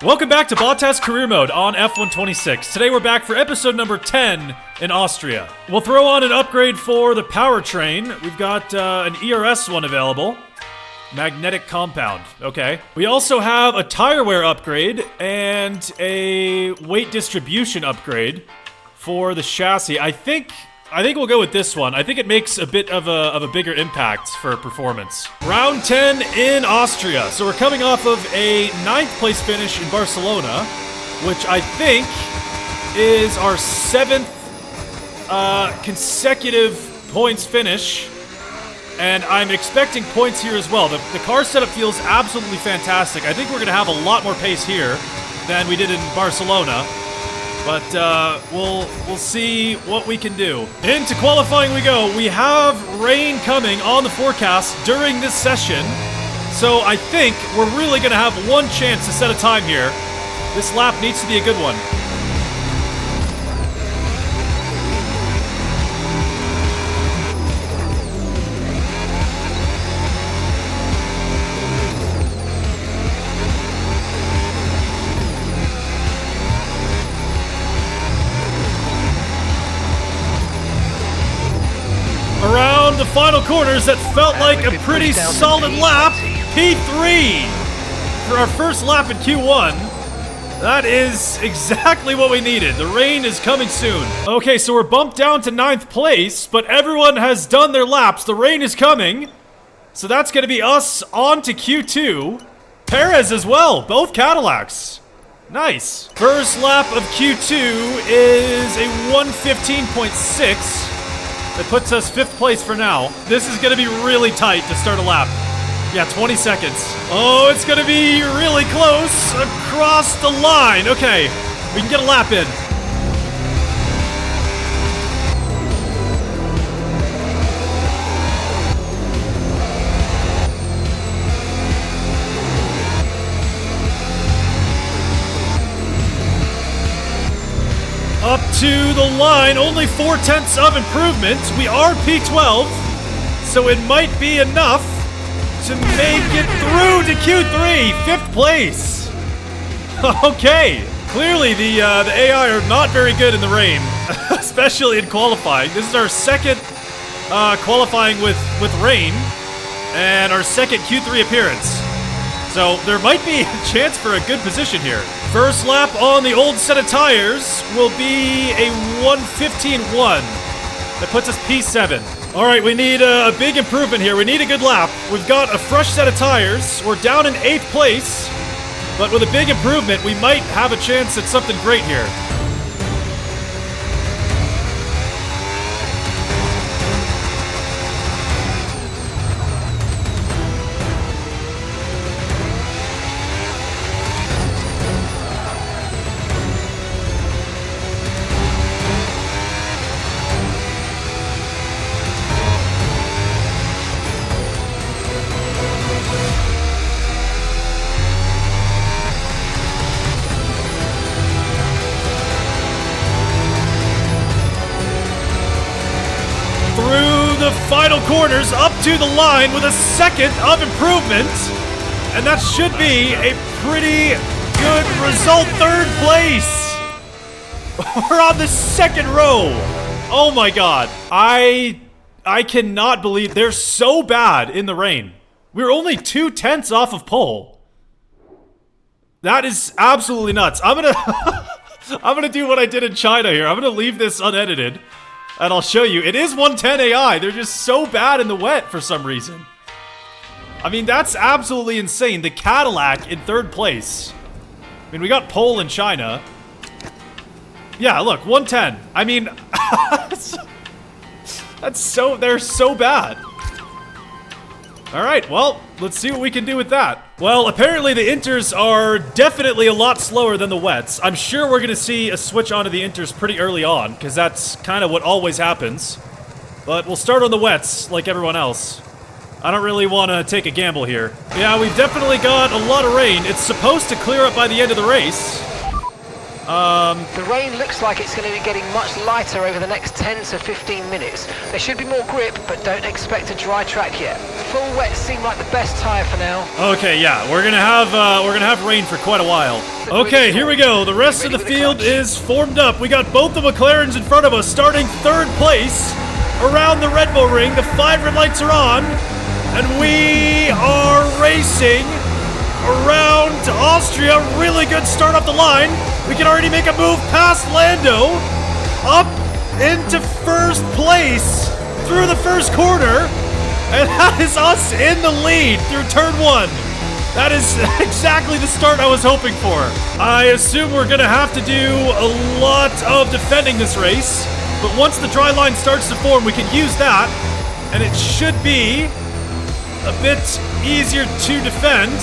Welcome back to Bottas Career Mode on F126. Today we're back for episode number 10 in Austria. We'll throw on an upgrade for the powertrain. We've got an ERS one available. Magnetic compound, okay. We also have a tire wear upgrade and a weight distribution upgrade for the chassis. I think we'll go with this one. I think it makes a bit of a bigger impact for performance. Round 10 in Austria. So we're coming off of a 9th place finish in Barcelona, which I think is our 7th consecutive points finish. And I'm expecting points here as well. The car setup feels absolutely fantastic. I think we're going to have a lot more pace here than we did in Barcelona. But we'll see what we can do. Into qualifying we go. We have rain coming on the forecast during this session. So I think we're really going to have one chance to set a time here. This lap needs to be a good one. Around the final corners, that felt like a pretty solid lap. P3 for our first lap in Q1. That is exactly what we needed. The rain is coming soon. Okay, so we're bumped down to 9th place, but everyone has done their laps. The rain is coming. So that's going to be us on to Q2. Perez as well, both Cadillacs. Nice. First lap of Q2 is a 1:15.6. That puts us 5th place for now. This is going to be really tight to start a lap. Yeah, 20 seconds. Oh, it's going to be really close across the line. Okay, we can get a lap in. Up to the line, only 0.4 of improvement. We are P12, so it might be enough to make it through to Q3, 5th place. Okay, clearly the AI are not very good in the rain, especially in qualifying. This is our second qualifying with rain, and our second Q3 appearance. So there might be a chance for a good position here. First lap on the old set of tires will be a 1:15.1. That puts us P7. All right, we need a big improvement here. We need a good lap. We've got a fresh set of tires. We're down in 8th place, but with a big improvement, we might have a chance at something great here. Final corners up to the line with a 2nd of improvement. And that should be a pretty good result. 3rd place. We're on the 2nd row. Oh my god. I cannot believe they're so bad in the rain. We're only 0.2 off of pole. That is absolutely nuts. I'm gonna do what I did in China here. I'm gonna leave this unedited. And I'll show you. It is 110 AI. They're just so bad in the wet for some reason. I mean, that's absolutely insane. The Cadillac in 3rd place. I mean, we got pole in China. Yeah, look, 110. I mean, they're so bad. All right, well, let's see what we can do with that. Well, apparently the inters are definitely a lot slower than the wets. I'm sure we're going to see a switch onto the inters pretty early on, because that's kind of what always happens. But we'll start on the wets, like everyone else. I don't really want to take a gamble here. Yeah, we've definitely got a lot of rain. It's supposed to clear up by the end of the race. The rain looks like it's going to be getting much lighter over the next 10 to 15 minutes. There should be more grip, but don't expect a dry track yet. Full wet seem like the best tyre for now. Okay, yeah, we're gonna have rain for quite a while. Okay, here we go. The rest of the field is formed up. We got both the McLarens in front of us, starting 3rd place around the RedBull Ring. The 5 red lights are on, and we are racing around Austria. Really good start off the line. We can already make a move past Lando, up into 1st place through the 1st corner, and that is us in the lead through turn 1. That is exactly the start I was hoping for. I assume we're gonna have to do a lot of defending this race, but once the dry line starts to form, we can use that, and it should be a bit easier to defend.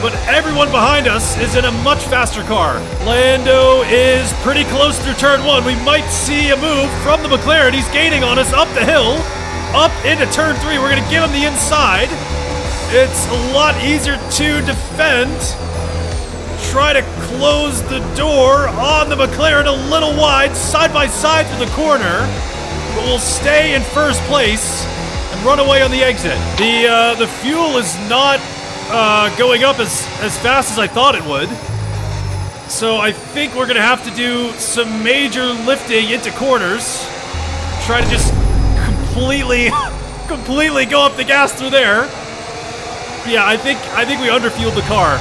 But everyone behind us is in a much faster car. Lando is pretty close through turn 1. We might see a move from the McLaren. He's gaining on us up the hill, up into turn 3. We're gonna give him the inside. It's a lot easier to defend. Try to close the door on the McLaren a little wide, side by side through the corner. But we'll stay in 1st place and run away on the exit. The fuel is not going up as fast as I thought it would. So I think we're gonna have to do some major lifting into corners. Try to just completely go up the gas through there. Yeah, I think we underfueled the car.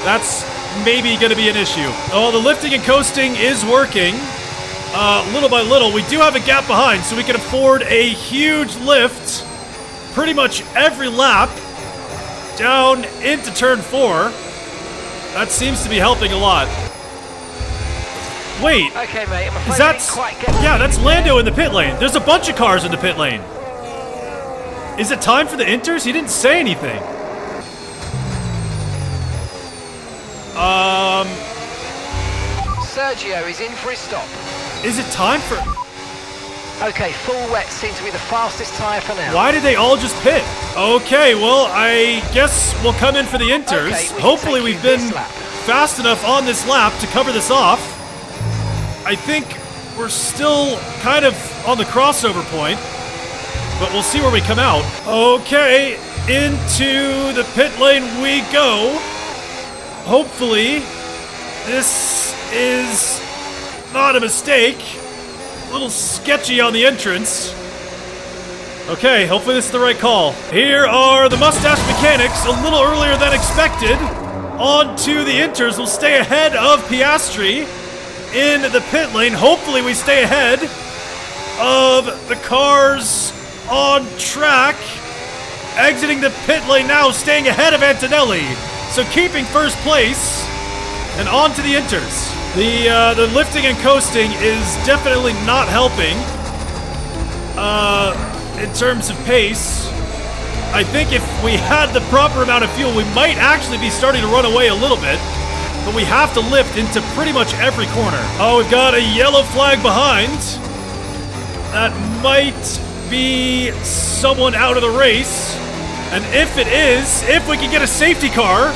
That's maybe gonna be an issue. Oh, the lifting and coasting is working. Little by little, we do have a gap behind, so we can afford a huge lift pretty much every lap down into turn 4. That seems to be helping a lot. Wait. Okay, mate, I'm afraid is that... Yeah, that's Lando in the pit lane. There's a bunch of cars in the pit lane. Is it time for the inters? He didn't say anything. Sergio is in for his stop. Is it time for... Okay, full wet seems to be the fastest tyre for now. Why did they all just pit? Okay, well, I guess we'll come in for the inters. Okay, hopefully we've been fast enough on this lap to cover this off. I think we're still kind of on the crossover point, but we'll see where we come out. Okay, into the pit lane we go. Hopefully, this is not a mistake. A little sketchy on the entrance. Okay, hopefully this is the right call. Here are the mustache mechanics, a little earlier than expected. On to the inters. We'll stay ahead of Piastri in the pit lane. Hopefully we stay ahead of the cars on track. Exiting the pit lane now, staying ahead of Antonelli. So keeping 1st place and on to the inters. The lifting and coasting is definitely not helping in terms of pace. I think if we had the proper amount of fuel, we might actually be starting to run away a little bit, but we have to lift into pretty much every corner. Oh, we've got a yellow flag behind. That might be someone out of the race. And if it is, if we can get a safety car,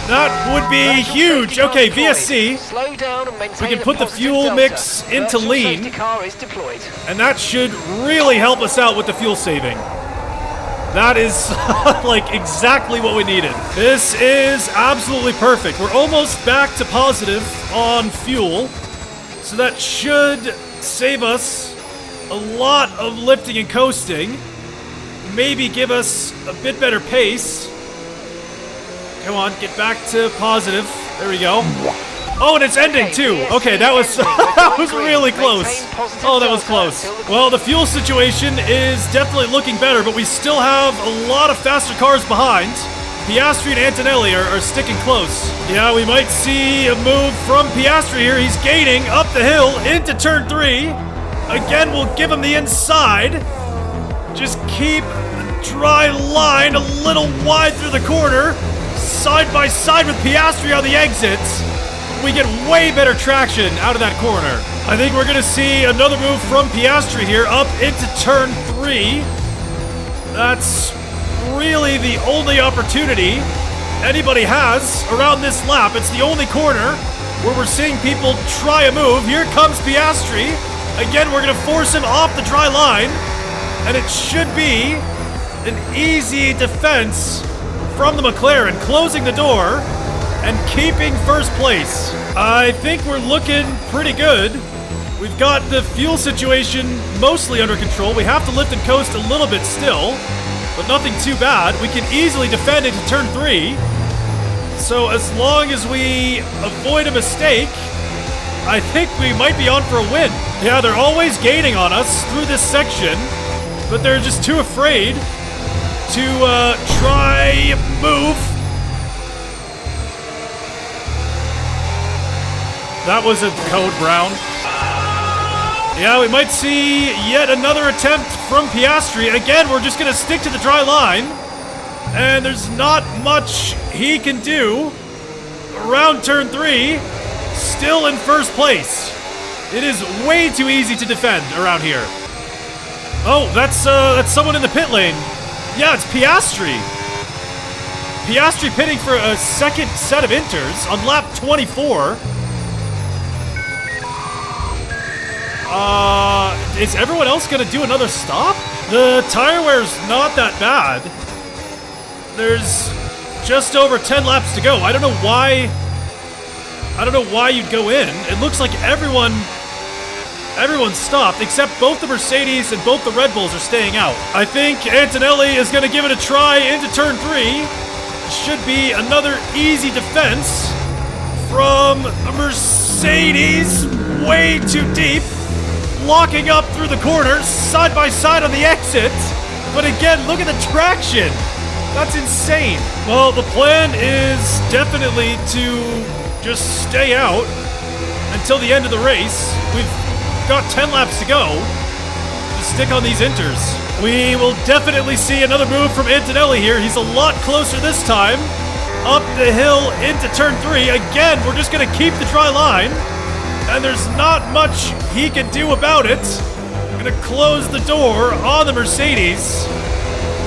that would be huge. Okay, VSC. Slow down and maintain we can put the fuel mix into lean, and that should really help us out with the fuel saving. That is like exactly what we needed. This is absolutely perfect. We're almost back to positive on fuel, so that should save us a lot of lifting and coasting. Maybe give us a bit better pace. Come on, get back to positive. There we go. Oh, and it's ending too. Okay, that was that was really close. Oh, that was close. Well, the fuel situation is definitely looking better, but we still have a lot of faster cars behind. Piastri and Antonelli are sticking close. Yeah, we might see a move from Piastri here. He's gaining up the hill into turn 3. Again, we'll give him the inside. Just keep the dry line a little wide through the corner. Side by side with Piastri on the exits. We get way better traction out of that corner. I think we're going to see another move from Piastri here up into turn 3. That's really the only opportunity anybody has around this lap. It's the only corner where we're seeing people try a move. Here comes Piastri. Again, we're going to force him off the dry line. And it should be an easy defense from the McLaren, closing the door and keeping first place. I think we're looking pretty good. We've got the fuel situation mostly under control. We have to lift and coast a little bit still, but nothing too bad. We can easily defend into turn 3. So as long as we avoid a mistake, I think we might be on for a win. Yeah, they're always gaining on us through this section, but they're just too afraid to try move. That was a code brown. Yeah, we might see yet another attempt from Piastri. Again, we're just going to stick to the dry line. And there's not much he can do. Around turn 3, still in first place. It is way too easy to defend around here. Oh, that's someone in the pit lane. Yeah, it's Piastri. Piastri pitting for a second set of inters on lap 24. Is everyone else gonna do another stop? The tire wear's not that bad. There's just over 10 laps to go. I don't know why you'd go in. It looks like everyone stopped except both the Mercedes and both the Red Bulls are staying out. I think Antonelli is going to give it a try into turn 3. Should be another easy defense from a Mercedes. Way too deep. Locking up through the corners, side by side on the exit. But again, look at the traction. That's insane. Well, the plan is definitely to just stay out until the end of the race. We've got 10 laps to go. Just stick on these inters. We will definitely see another move from Antonelli here. He's a lot closer this time. Up the hill into turn 3. Again, we're just going to keep the dry line. And there's not much he can do about it. I'm going to close the door on the Mercedes.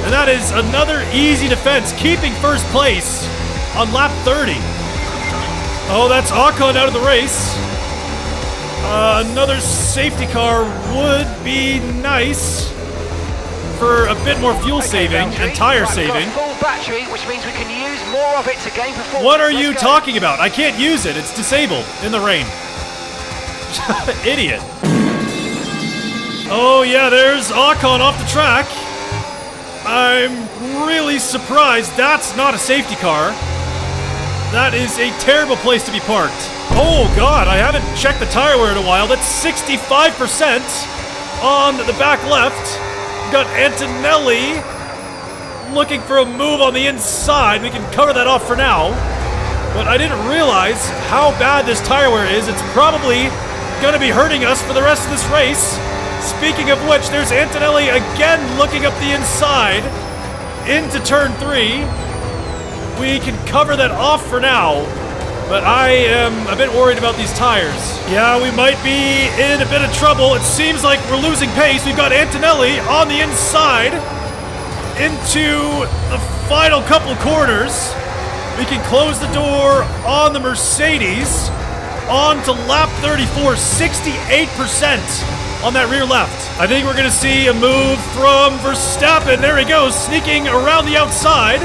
And that is another easy defense, keeping first place on lap 30. Oh, that's Ocon out of the race. Another safety car would be nice for a bit more fuel saving and tire saving. Full battery, which means we can use more of it to gain performance. What are you talking about? I can't use it. It's disabled in the rain. Idiot. Oh yeah, there's Ocon off the track. I'm really surprised that's not a safety car. That is a terrible place to be parked. Oh god, I haven't checked the tire wear in a while. That's 65% on the back left. We've got Antonelli looking for a move on the inside. We can cover that off for now. But I didn't realize how bad this tire wear is. It's probably going to be hurting us for the rest of this race. Speaking of which, there's Antonelli again looking up the inside into turn 3. We can cover that off for now, but I am a bit worried about these tires. Yeah, we might be in a bit of trouble. It seems like we're losing pace. We've got Antonelli on the inside into the final couple corners. We can close the door on the Mercedes. On to lap 34, 68% on that rear left. I think we're going to see a move from Verstappen. There he goes, sneaking around the outside.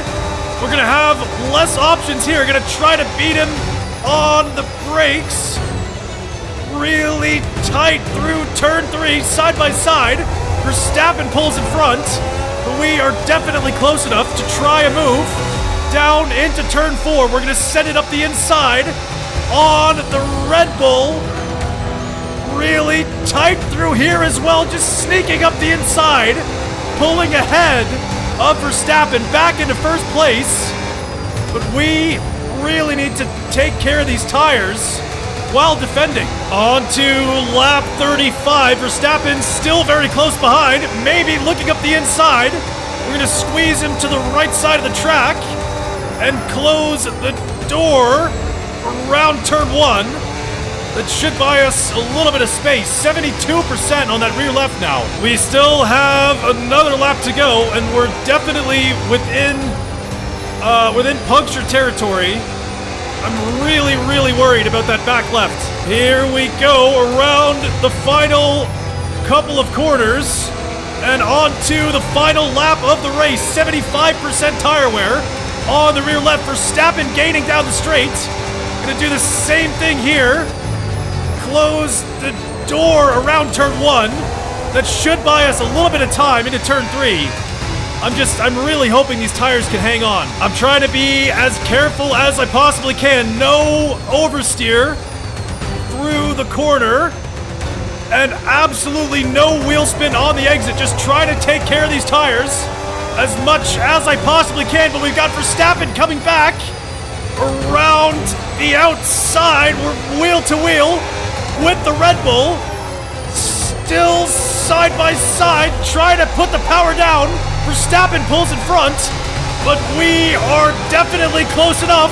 We're going to have less options here. Going to try to beat him on the brakes. Really tight through turn 3, side by side. Verstappen pulls in front, but we are definitely close enough to try a move down into turn 4. We're going to send it up the inside on the Red Bull. Really tight through here as well, just sneaking up the inside, pulling ahead of Verstappen back into first place. But we really need to take care of these tires while defending. On to lap 35. Verstappen still very close behind, maybe looking up the inside. We're going to squeeze him to the right side of the track and close the door around turn 1. That should buy us a little bit of space. 72% on that rear left now. We still have another lap to go, and we're definitely within puncture territory I'm really, really worried about that back left. Here we go around the final couple of corners and on to the final lap of the race. 75% tire wear on the rear left. Verstappen gaining down the straight. Gonna do the same thing here. Close the door around turn 1. That should buy us a little bit of time into turn 3. I'm really hoping these tires can hang on. I'm trying to be as careful as I possibly can. No oversteer through the corner. And absolutely no wheel spin on the exit. Just trying to take care of these tires as much as I possibly can. But we've got Verstappen coming back around the outside. We're wheel to wheel with the Red Bull. Still side by side, trying to put the power down. Verstappen pulls in front, but we are definitely close enough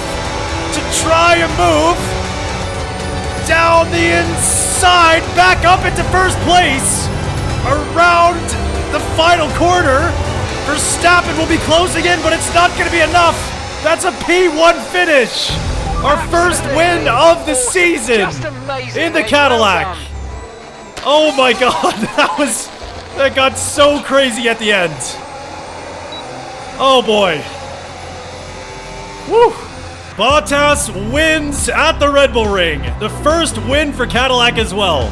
to try and move down the inside, back up into first place. Around the final corner, Verstappen will be closing in, but it's not going to be enough. That's a P1 finish. Our first win of the season in the Cadillac. Oh my god, that got so crazy at the end. Oh boy. Woo! Bottas wins at the Red Bull Ring. The first win for Cadillac as well.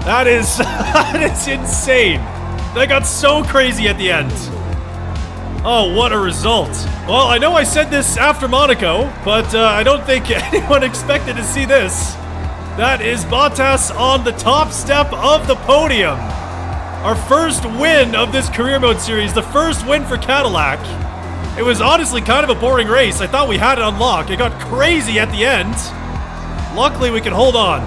That is insane. That got so crazy at the end. Oh, what a result. Well, I know I said this after Monaco, but I don't think anyone expected to see this. That is Bottas on the top step of the podium. Our first win of this career mode series, the first win for Cadillac. It was honestly kind of a boring race. I thought we had it unlocked. It got crazy at the end. Luckily, we can hold on.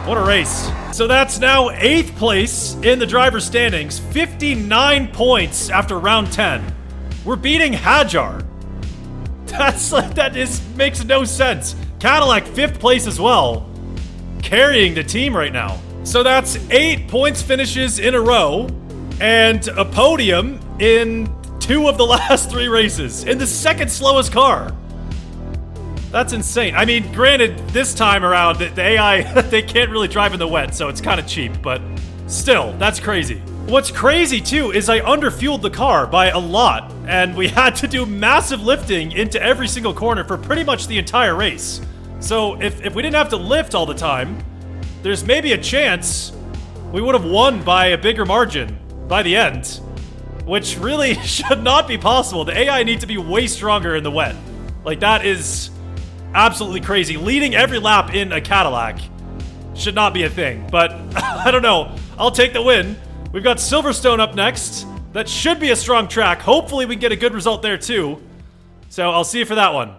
What a race. So that's now 8th place in the driver's standings. 59 points after round 10. We're beating Hajar. That makes no sense. Cadillac 5th place as well. Carrying the team right now. So that's 8 points finishes in a row and a podium in 2 of the last 3 races in the second slowest car. That's insane. I mean, granted, this time around, the AI, they can't really drive in the wet, so it's kind of cheap, but still, that's crazy. What's crazy, too, is I underfueled the car by a lot, and we had to do massive lifting into every single corner for pretty much the entire race. So if we didn't have to lift all the time, there's maybe a chance we would have won by a bigger margin by the end, which really should not be possible. The AI need to be way stronger in the wet. Like, that is absolutely crazy. Leading every lap in a Cadillac should not be a thing, but I don't know. I'll take the win. We've got Silverstone up next. That should be a strong track. Hopefully we can get a good result there too. So I'll see you for that one.